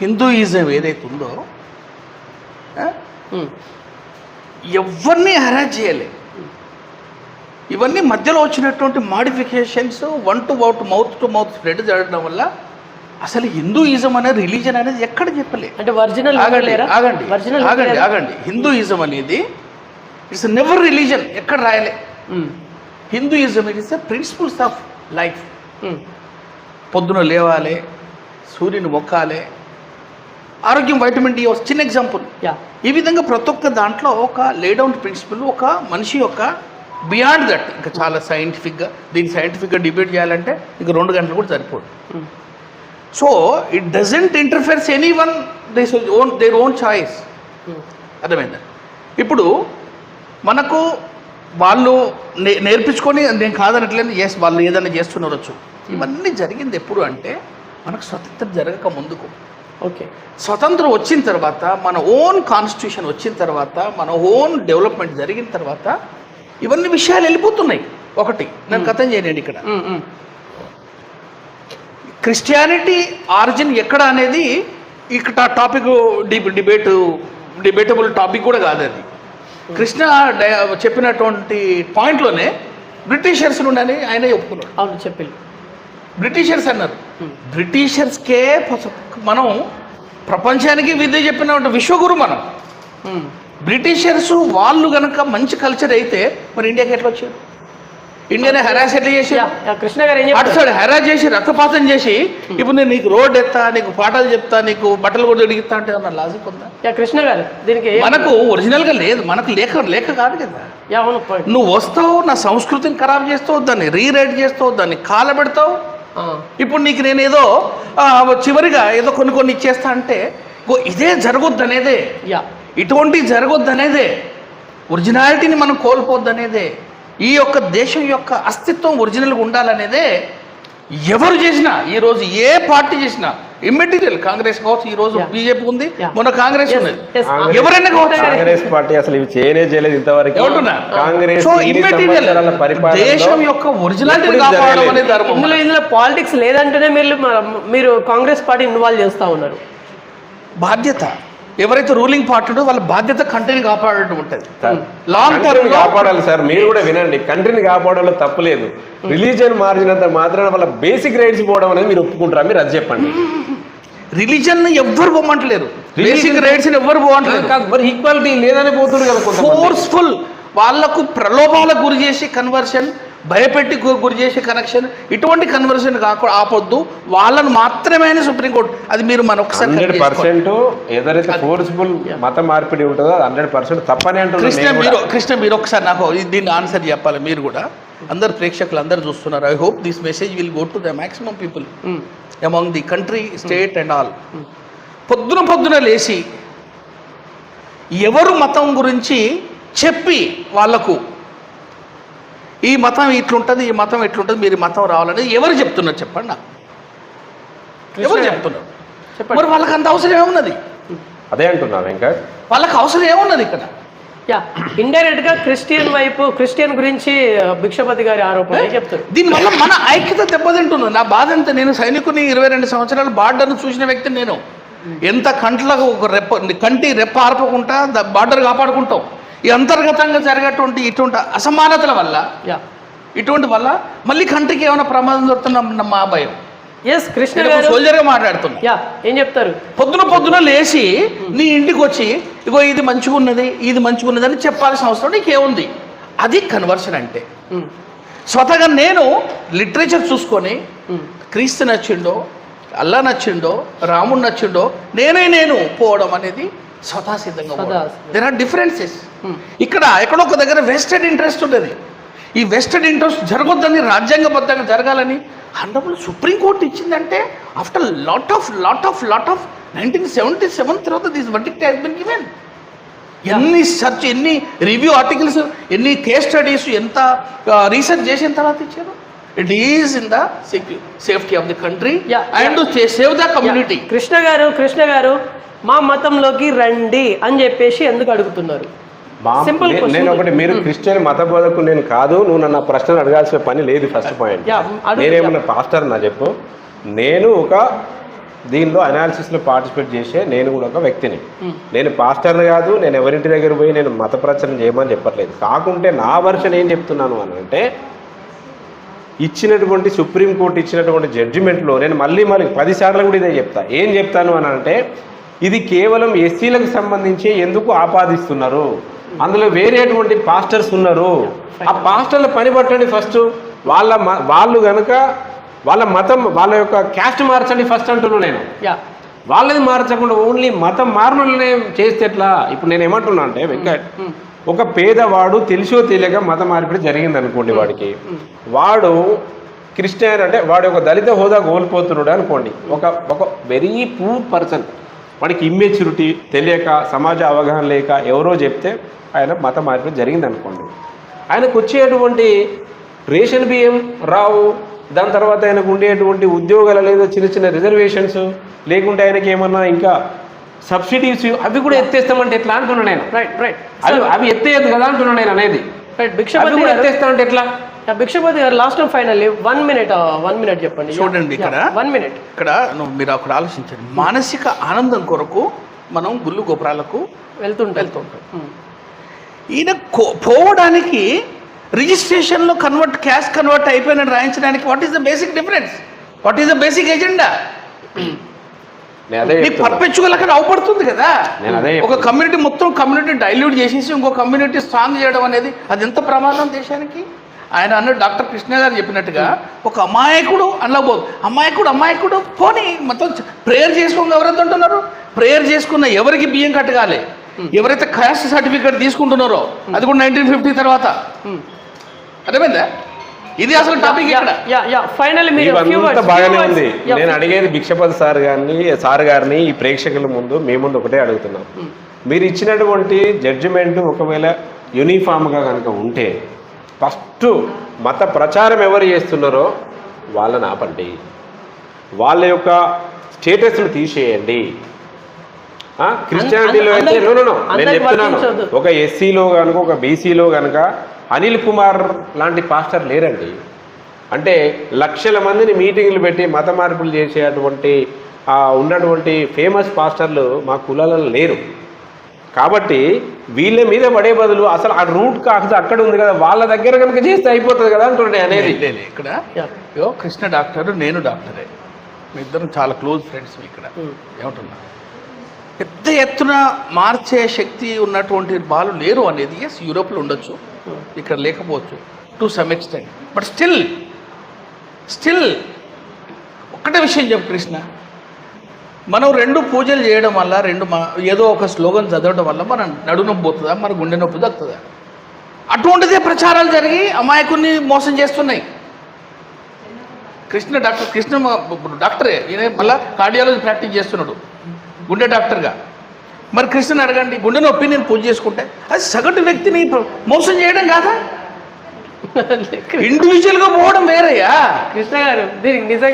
హిందూయిజం ఏదైతే ఉందో ఎవరిని హరాజ్ చేయలే. ఇవన్నీ మధ్యలో వచ్చినటువంటి modifications, mouth to mouth spread జరగడం వల్ల అసలు హిందూయిజం అనే రిలీజన్ అనేది ఎక్కడ చెప్పలే. అంటే ఒరిజినల్ ఆగండి హిందూయిజం అనేది ఇట్స్ నెవర్ రిలీజన్, ఎక్కడ రాయలే. Hinduism it is the principles of life. పొద్దున లేవాలి, సూర్యుని మొక్కాలి, ఆరోగ్యం, వైటమిన్ డి, చిన్న ఎగ్జాంపుల్. ఈ విధంగా ప్రతి ఒక్క దాంట్లో ఒక లేడౌన్ ప్రిన్సిపల్, ఒక మనిషి యొక్క బియాండ్ దట్ ఇంకా చాలా సైంటిఫిక్గా, దీన్ని సైంటిఫిక్గా డిబేట్ చేయాలంటే ఇంకా 2 గంటలు కూడా సరిపోదు. So it doesn't interferes any one their own choice. అర్థమైందా? ఇప్పుడు మనకు వాళ్ళు నేర్పించుకొని, నేను కాదనట్లేదు, ఎస్ వాళ్ళు ఏదైనా చేస్తున్నారు. ఇవన్నీ జరిగింది ఎప్పుడు అంటే మనకు స్వతంత్రం జరగక ముందుకు. ఓకే, స్వతంత్రం వచ్చిన తర్వాత, మన ఓన్ కాన్స్టిట్యూషన్ వచ్చిన తర్వాత, మన ఓన్ డెవలప్మెంట్ జరిగిన తర్వాత ఇవన్నీ విషయాలు వెళ్ళిపోతున్నాయి. ఒకటి నేను కథం చేయనండి, ఇక్కడ క్రిస్టియానిటీ ఆరిజిన్ ఎక్కడ అనేది ఇక్కడ టాపిక్ డిబేటబుల్ టాపిక్ కూడా కాదు అది. కృష్ణ చెప్పినటువంటి పాయింట్లోనే బ్రిటిషర్స్ నుండి ఆయన ఒప్పుకున్నాడు. అవును, చెప్పి బ్రిటిషర్స్ అన్నారు. బ్రిటిషర్స్కే మనం ప్రపంచానికి విద్య చెప్పిన విశ్వగురు మనం. బ్రిటిషర్స్ వాళ్ళు కనుక మంచి కల్చర్ అయితే మరి ఇండియాకి ఎట్లా వచ్చారు? ఇండియానే హెరాస్ ఎట్లా చేసి, కృష్ణ గారు అటు సైడ్ హెరాస్ చేసి, రక్తపాతం చేసి, ఇప్పుడు నేను నీకు రోడ్ ఎత్తా, నీకు పాఠాలు చెప్తా, నీకు బట్టలు కూడా అడిగిస్తా అంటే అన్న లాజిక్ ఉందా? కృష్ణ గారు దీనికి మనకు ఒరిజినల్గా లేదు, మనకు లేక కాదు కదా. నువ్వు వస్తావు, నా సంస్కృతిని ఖరాబ్ చేస్తావు, దాన్ని రీరైట్ చేస్తావు, దాన్ని కాలబెడతావు. ఇప్పుడు నీకు నేను ఏదో చివరిగా ఏదో కొన్ని ఇచ్చేస్తా అంటే ఇదే జరగొద్దు అనేదే, ఇటువంటి జరగొద్దు అనేదే, ఒరిజినాలిటీని మనం కోల్పోద్దు అనేదే, ఈ యొక్క దేశం యొక్క అస్తిత్వం ఒరిజినల్గా ఉండాలనేదే ఎవరు చేసినా, ఈరోజు ఏ పార్టీ చేసినా, ఇమ్మెటీరియల్ కాంగ్రెస్ కావచ్చు, ఈ రోజు బీజేపీ ఉంది, మొన్న కాంగ్రెస్ ఉన్నది, ఎవరైనా కాంగ్రెస్ పార్టీ అసలు ఇవి చేయలేదు ఇంతవరకు. సో ఇమ్మెటీరియల్ దేశం యొక్క ఒరిజినాలిటీ కాపాడడం అనేది ధర్మం. ఇందులో పాలిటిక్స్ లేదంటేనే మీరు కాంగ్రెస్ పార్టీ ఇన్వాల్వ్ చేస్తూ ఉన్నారు. బాధ్యత ఎవరైతే రూలింగ్ పార్టీ ఉందో వాళ్ళ బాధ్యత కంట్రీని కాపాడటం ఉంటుంది. లాంగ్ టర్మ్ కాపాడాలి సార్. మీరు కూడా వినండి, కంట్రీని కాపాడంలో తప్పులేదు. రిలీజియన్ మార్చినంత మాత్రాన వాళ్ళ బేసిక్ రైట్స్ పోవడం అనేది మీరు ఒప్పుకుంటారా? మీరు అది చెప్పండి. రిలీజన్ ఎవ్వరు పోమంటలేరు, బేసిక్ రైట్స్ ఎవరు పోమంటలేరు. మరి ఈక్వాలిటీ లేదని పోతుంది కదా. ఫోర్స్ఫుల్ వాళ్ళకు ప్రలోభాలకు గురి చేసి కన్వర్షన్, భయపెట్టి గురి చేసే కనెక్షన్, ఇటువంటి కన్వర్షన్ ఆపొద్దు, వాళ్ళను మాత్రమే సుప్రీంకోర్టు. అది మీరు మనొకసారి 100% ఏదైతే ఫోర్స్ఫుల్ మత మార్పిడి ఉంటుందో 100% తప్పని అంటున్నారు. కృష్ణ మీరు ఒకసారి నాకు దీన్ని ఆన్సర్ చెప్పాలి. మీరు కూడా అందరు ప్రేక్షకులు అందరు చూస్తున్నారు. I hope this message will go to the maximum people among the country, state and all. పొద్దున లేచి ఎవరు మతం గురించి చెప్పి వాళ్లకు ఈ మతం ఇట్లుంటుంది, ఈ మతం ఎట్లుంటుంది, మీరు మతం రావాలని ఎవరు చెప్తున్నారు చెప్పండి నాకు? ఎవరు చెప్తున్నారు? మరి వాళ్ళకి అంత అవసరం ఏమున్నది? అదే అంటున్నా వెంకట్, వాళ్ళకి అవసరం ఏమున్నది ఇక్కడ? ఇండైరెక్ట్ గా క్రిస్టియన్ గురించి భిక్షపతి గారి ఆరోపణ చెప్తారు. దీనివల్ల మన ఐక్యత దెబ్బతింటుంది. నా బాధ అంతా, నేను సైనికుని 22 సంవత్సరాలు బార్డర్ను చూసిన వ్యక్తిని. నేను ఎంత కంట్లకు ఒక కంటి రెప్ప ఆర్పకుండా బార్డర్ కాపాడుకుంటాం. ఈ అంతర్గతంగా జరిగేటువంటి ఇటువంటి అసమానతల వల్ల, ఇటువంటి వల్ల మళ్ళీ కంటికి ఏమైనా ప్రమాదం జరుగుతున్నా మా భయం. కృష్ణ గారు సోల్జర్గా మాట్లాడుతున్నా. ఏం చెప్తారు? పొద్దున లేచి నీ ఇంటికి వచ్చి ఇగో ఇది మంచిగా ఉన్నది, ఇది మంచిగా ఉన్నది అని చెప్పాల్సిన అవసరం నీకేముంది? అది కన్వర్షన్ అంటే. స్వతగా నేను లిటరేచర్ చూసుకొని క్రీస్తు నచ్చిండో, అల్లా నచ్చిండో, రాముడు నచ్చిండో, నేను పోవడం అనేది స్వతసిద్ధంగా. There are differences. ఇక్కడ ఎక్కడొక దగ్గర వెస్టెడ్ ఇంట్రెస్ట్ ఉంటుంది, ఈ వెస్టెడ్ ఇంట్రెస్ట్ జరగొద్దని, రాజ్యాంగబద్ధంగా జరగాలని హండ్రబుల్ సుప్రీంకోర్టు ఇచ్చిందంటే ఆఫ్టర్ లాట్ ఆఫ్ 1977 తర్వాత this verdict has been given. ఎన్ని సెర్చ్, ఎన్ని రివ్యూ ఆర్టికల్స్, ఎన్ని కేస్ స్టడీస్, ఎంత రీసెర్చ్ చేసిన తర్వాత ఇచ్చారు. It is in the safety of the country and to save the community. Krishna గారు మా మతంలోకి రండి అని చెప్పేసి ఎందుకు అడుగుతున్నారు? సింపుల్. నేను ఒకటి, మీరు క్రిస్టియన్ మత బోధకు నేను కాదు, నువ్వు నన్ను ప్రశ్నలు అడగాల్సిన పని లేదు. ఫస్ట్ పాయింట్, నేనేమన్నా పాస్టర్ నా చెప్పు, నేను ఒక దీనిలో అనాలిసిస్లో పార్టిసిపేట్ చేసే నేను కూడా ఒక వ్యక్తిని. నేను పాస్టర్ని కాదు, నేను ఎవరింటి దగ్గర పోయి నేను మత ప్రచారం చేయమని చెప్పట్లేదు. కాకుంటే నా వర్షన్ ఏం చెప్తున్నాను అని అంటే, ఇచ్చినటువంటి సుప్రీంకోర్టు ఇచ్చినటువంటి జడ్జిమెంట్లో నేను మళ్ళీ 10 సార్లు కూడా ఇదే చెప్తా. ఏం చెప్తాను అని అంటే, ఇది కేవలం ఎస్సీలకు సంబంధించి ఎందుకు ఆపాదిస్తున్నారు, అందులో వేరేటువంటి పాస్టర్స్ ఉన్నారు, ఆ పాస్టర్ల పని పట్టండి ఫస్ట్. వాళ్ళు కనుక వాళ్ళ మతం, వాళ్ళ యొక్క క్యాస్ట్ మార్చండి ఫస్ట్ అంటున్నాను నేను. వాళ్ళది మార్చకుండా ఓన్లీ మతం మారుననే చేస్తే ఎట్లా? ఇప్పుడు నేను ఏమంటున్నా అంటే, వెంకట్, ఒక పేదవాడు తెలిసో తెలియక మత మార్పిడి జరిగింది అనుకోండి, వాడు క్రిస్టియన్ అంటే వాడు ఒక దళిత హోదా కోల్పోతున్నాడు అనుకోండి. ఒక వెరీ పూర్ పర్సన్, వాడికి ఇమ్మెచ్యూరిటీ తెలియక, సమాజ అవగాహన లేక ఎవరో చెప్తే ఆయన మత మార్పిడి జరిగింది అనుకోండి. ఆయనకు వచ్చేటువంటి రేషన్ బియ్యం రావు, దాని తర్వాత ఆయనకు ఉండేటువంటి ఉద్యోగాలు లేదా చిన్న చిన్న రిజర్వేషన్స్, లేకుంటే ఆయనకి ఏమన్నా ఇంకా సబ్సిడీస్ అవి కూడా ఎత్తేస్తామంటే ఎట్లా అంటున్నాను నేను. అవి ఎత్తేయద్దు కదా అంటున్నాను నేను అనేది. ఎత్తేస్తామంటే ఎట్లా? భిక్షపతి గారు లాస్ట్ టైం ఫైనల్లీ 1 minute చెప్పండి. చూడండి, ఇక్కడ 1 minute మీరు అక్కడ ఆలోచించండి. మానసిక ఆనందం కొరకు మనం గుళ్ళు గోపురాలకు వెళ్తుంటాం. ఈయన పోవడానికి రిజిస్ట్రేషన్లో క్యాష్ కన్వర్ట్ అయిపోయినట్టు రాయించడానికి what is the basic difference, what is the basic agenda? Perpetual అక్కడ అవపడుతుంది కదా. ఒక కమ్యూనిటీ మొత్తం డైల్యూట్ చేసేసి ఇంకో కమ్యూనిటీ స్ట్రాంగ్ చేయడం అనేది అది ఎంత ప్రమాదం దేశానికి. ఆయన అన్నాడు, డాక్టర్ కృష్ణ గారు చెప్పినట్టుగా, ఒక అమాయకుడు అనలేకపోదు, అమాయకుడు పోనీ మొత్తం ప్రేయర్ చేసుకోండి. ఎవరైతే అంటున్నారు ప్రేయర్ చేసుకున్న ఎవరికి బియ్యం కట్టగాలి, ఎవరైతే క్యాస్ట్ సర్టిఫికేట్ తీసుకుంటున్నారో అది కూడా 1950 తర్వాత. అర్థమైందా? ఇది అసలు టాపిక్. ఇవంతా బాగానే ఉంది. నేను అడిగేది భిక్షపతి సార్ గారిని ఈ ప్రేక్షకుల ముందు మీ ముందు ఒకటే అడుగుతున్నాం. మీరు ఇచ్చినటువంటి జడ్జిమెంట్ ఒకవేళ యూనిఫామ్గా కనుక ఉంటే, ఫస్ట్ మత ప్రచారం ఎవరు చేస్తున్నారో వాళ్ళని ఆపండి, వాళ్ళ యొక్క స్టేటస్ను తీసేయండి. క్రిస్టియానిటీలో అయితే నేను చెప్తున్నాను, ఒక ఎస్సీలో కనుక ఒక బీసీలో కనుక అనిల్ కుమార్ లాంటి పాస్టర్ లేరండి. అంటే లక్షల మందిని మీటింగ్లు పెట్టి మత మార్పులు చేసేటువంటి ఉన్నటువంటి ఫేమస్ పాస్టర్లు మా కులాలలో లేరు. కాబట్టి వీళ్ళ మీద పడే బదులు అసలు ఆ రూట్ కాకపోతే అక్కడ ఉంది కదా, వాళ్ళ దగ్గర కనుక చేస్తే అయిపోతుంది కదా అంటుండే అనేది. ఇక్కడ కృష్ణ డాక్టర్, నేను డాక్టరే, మీ ఇద్దరం చాలా క్లోజ్ ఫ్రెండ్స్. ఇక్కడ ఏమంటున్నా, పెద్ద ఎత్తున మార్చే శక్తి ఉన్నటువంటి వాళ్ళు లేరు అనేది ఎస్ యూరోప్లో ఉండొచ్చు, ఇక్కడ లేకపోవచ్చు to some extent. But still ఒక్కటే విషయం చెప్పు కృష్ణ, మనం 2 పూజలు చేయడం వల్ల, ఏదో ఒక స్లోగన్ చదవడం వల్ల మన నడునొప్పి పోతుందా, మన గుండె నొప్పి దక్కుతుందా? అటువంటిదే ప్రచారాలు జరిగి అమాయకుల్ని మోసం చేస్తున్నాయి. డాక్టర్ కృష్ణ డాక్టరే, ఈయన మళ్ళీ కార్డియాలజీ ప్రాక్టీస్ చేస్తున్నాడు గుండె డాక్టర్గా. మరి కృష్ణని అడగండి, గుండె నొప్పి నేను పూజ చేసుకుంటే అది సగటు వ్యక్తిని మోసం చేయడం కాదా? ఇండివిజువల్గా పోవడం వేరయ్యా కృష్ణ గారు.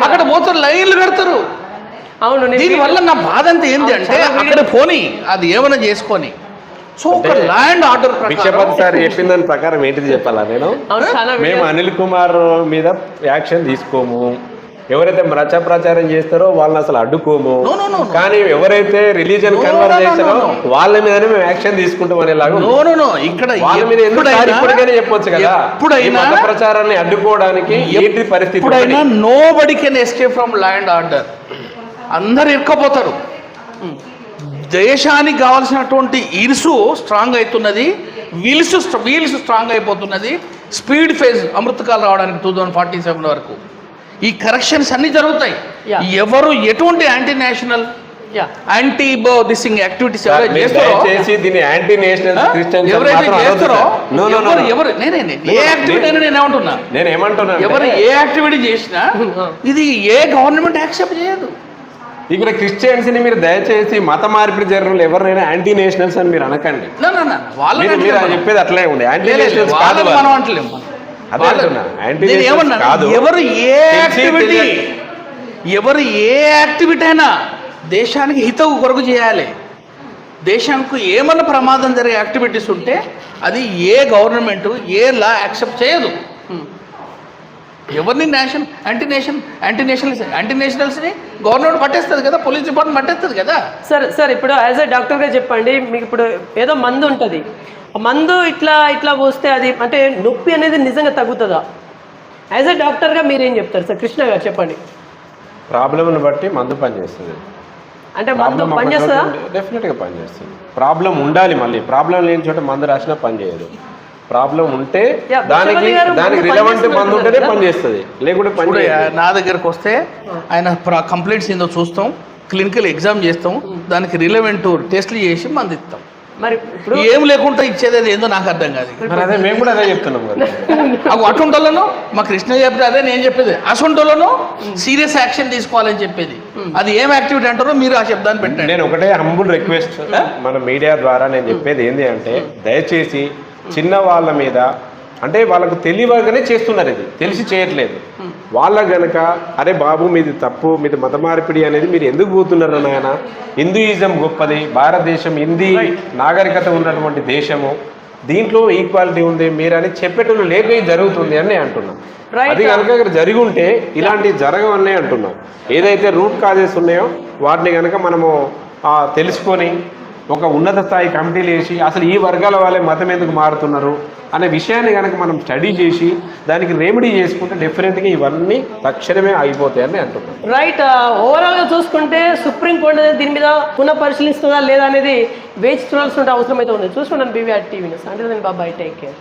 అక్కడ పోతారు, లైన్లు కడతారు. అవును, దీనివల్ల నా బాధ అంతా ఏంటి అంటే, అక్కడ పోనీ అది ఏమైనా చేసుకొని. సో ఒక ల్యాండ్ ఆర్డర్ భిక్షపతి సార్ చెప్పిన దాని ప్రకారం ఏంటిది చెప్పాలా నేను? మేము అనిల్ కుమార్ మీద యాక్షన్ తీసుకోము, ఎవరైతే ప్రచారం చేస్తారో వాళ్ళని అసలు అడ్డుకోము, కానీ ఎవరైతే రిలీజియన్ కన్వర్ట్ చేస్తారో వాళ్ళ మీదనే మేము యాక్షన్ తీసుకుంటాం అనేలాగా. ఇక్కడ వాళ్ళ మీద ఇప్పటికైనా చెప్పొచ్చు కదా, మత ప్రచారాన్ని అడ్డుకోవడానికి ఏంటి పరిస్థితి? Nobody can escape from land order. అందరు ఇరుక్కపోతారు. దేశానికి కావాల్సినటువంటి ఇరుసు స్ట్రాంగ్ అవుతున్నది, వీల్స్ స్ట్రాంగ్ అయిపోతున్నది. స్పీడ్ ఫేజ్ అమృతకాలు రావడానికి 2047 వరకు ఈ కరెక్షన్స్ అన్నీ జరుగుతాయి. ఎవరు ఎటువంటి anti national yeah anti this activities sir, ఎవరైతే మీరు చేస్తారో, దయచేసి దీన్ని యాంటీ నేషనల్ క్రిస్టియన్స్ ఎవరైతే మాత్రం అనొద్దు చేస్తారో, sir. No, no, no, no. ఎవరు నేనే ఏ యాక్టివిటీ అయినా నేను ఏమంటున్నా, నేను ఏమంటున్నా ఎవరు ఏ యాక్టివిటీ చేసినా ఇది ఏ గవర్నమెంట్ యాక్సెప్ట్ చేయదు. ఇక్కడ క్రిస్టియన్స్ ని మీరు దయచేసి మత మార్పిడి జరిగిన ఎవరైనా యాంటీ నేషనల్స్ అని మీరు అనకండి. మీరు అది చెప్పేది అట్లే ఉంది. యాంటీ నేషనల్స్ కాదు వాళ్ళు. మనం అంటలేము. అదే అంటున్నా, యాంటీ నేను నేషనల్స్ ఏమన్నా, కాదు. ఎవరు ఏ యాక్టివిటీ అయినా దేశానికి హితవు కొరకు చేయాలి. దేశానికి ఏమన్నా ప్రమాదం జరిగే యాక్టివిటీస్ ఉంటే అది ఏ గవర్నమెంట్ ఏ లా యాక్సెప్ట్ చేయదు. ఎవరిని యాంటీ నేషనల్స్ని గవర్నమెంట్ పట్టేస్తుంది కదా, పోలీస్ డిపార్ట్మెంట్ పట్టేస్తుంది కదా. సార్ ఇప్పుడు యాజ్ ఎ డాక్టర్గా చెప్పండి, మీకు ఇప్పుడు ఏదో మందు ఉంటుంది, ఆ మందు ఇట్లా పోస్తే అది అంటే నొప్పి అనేది నిజంగా తగ్గుతుందా? యాజ్ ఎ డాక్టర్గా మీరేం చెప్తారు సార్? కృష్ణ గారు చెప్పండి. ప్రాబ్లంని బట్టి మందు పనిచేస్తుంది. అంటే మందు పనిచేస్తుందా? డెఫినెట్గా పనిచేస్తుంది. ప్రాబ్లం ఉండాలి, మళ్ళీ ప్రాబ్లం లేని చోట మందు రాసినా పనిచేయదు. ప్రాబ్లం ఉంటే దానికి రిలవెంట్ మందు ఉంటేనే పనిచేస్తుంది, లేకుంటే పని. నా దగ్గరకు వస్తే ఆయన కంప్లైంట్స్ ఏందో చూస్తాం, క్లినికల్ ఎగ్జామ్ చేస్తాం, దానికి రిలవెంట్ టెస్ట్లు చేసి మందు ఇస్తాం. మరి ఇప్పుడు ఏం లేకుండా ఇచ్చేది అది ఏందో నాకు అర్థం కాదు. అదే మేము కూడా అదే చెప్తున్నాం కదా. అటుంటోళ్ళను మా కృష్ణ చెప్పేది అదే నేను చెప్పేది, అసంటోళ్ళను సీరియస్ యాక్షన్ తీసుకోవాలని చెప్పేది. అది ఏం యాక్టివిటీ అంటారో మీరు ఆ శబ్దాన్ని పెట్టండి. నేను ఒకటే హంబుల్ రిక్వెస్ట్ మన మీడియా ద్వారా నేను చెప్పేది ఏంటి అంటే, దయచేసి చిన్న వాళ్ళ మీద, అంటే వాళ్ళకు తెలియగానే చేస్తున్నారు, ఇది తెలిసి చేయట్లేదు. వాళ్ళ గనక అరే బాబు మీది తప్పు, మీది మత మార్పిడి అనేది మీరు ఎందుకు పోతున్నారు నాయన, హిందూయిజం గొప్పది, భారతదేశం హిందీ నాగరికత ఉన్నటువంటి దేశము, దీంట్లో ఈక్వాలిటీ ఉంది మీరని చెప్పేటప్పుడు లేక జరుగుతుంది అని నేను అంటున్నాను. అది కనుక ఇక్కడ జరిగి ఉంటే ఇలాంటివి జరగవనే అంటున్నాం. ఏదైతే రూట్ కాజెస్ ఉన్నాయో వాటిని కనుక మనము తెలుసుకొని ఒక ఉన్నత స్థాయి కమిటీలు వేసి అసలు ఈ వర్గాల వాళ్ళే మతం ఎందుకు మారుతున్నారు అనే విషయాన్ని కనుక మనం స్టడీ చేసి దానికి రెమెడీ చేసుకుంటే డెఫినెట్గా ఇవన్నీ తక్షణమే అయిపోతాయని అంటున్నాం. రైట్. ఓవరాల్గా చూసుకుంటే సుప్రీంకోర్టు దీని మీద పునః పరిశీలిస్తుందా లేదా అనేది వేచి చూడాల్సిన అవసరం అయితే ఉంది. చూసుకున్నాను BVR TV న్యూస్. అంటే బాబాయ్, టేక్ కేర్.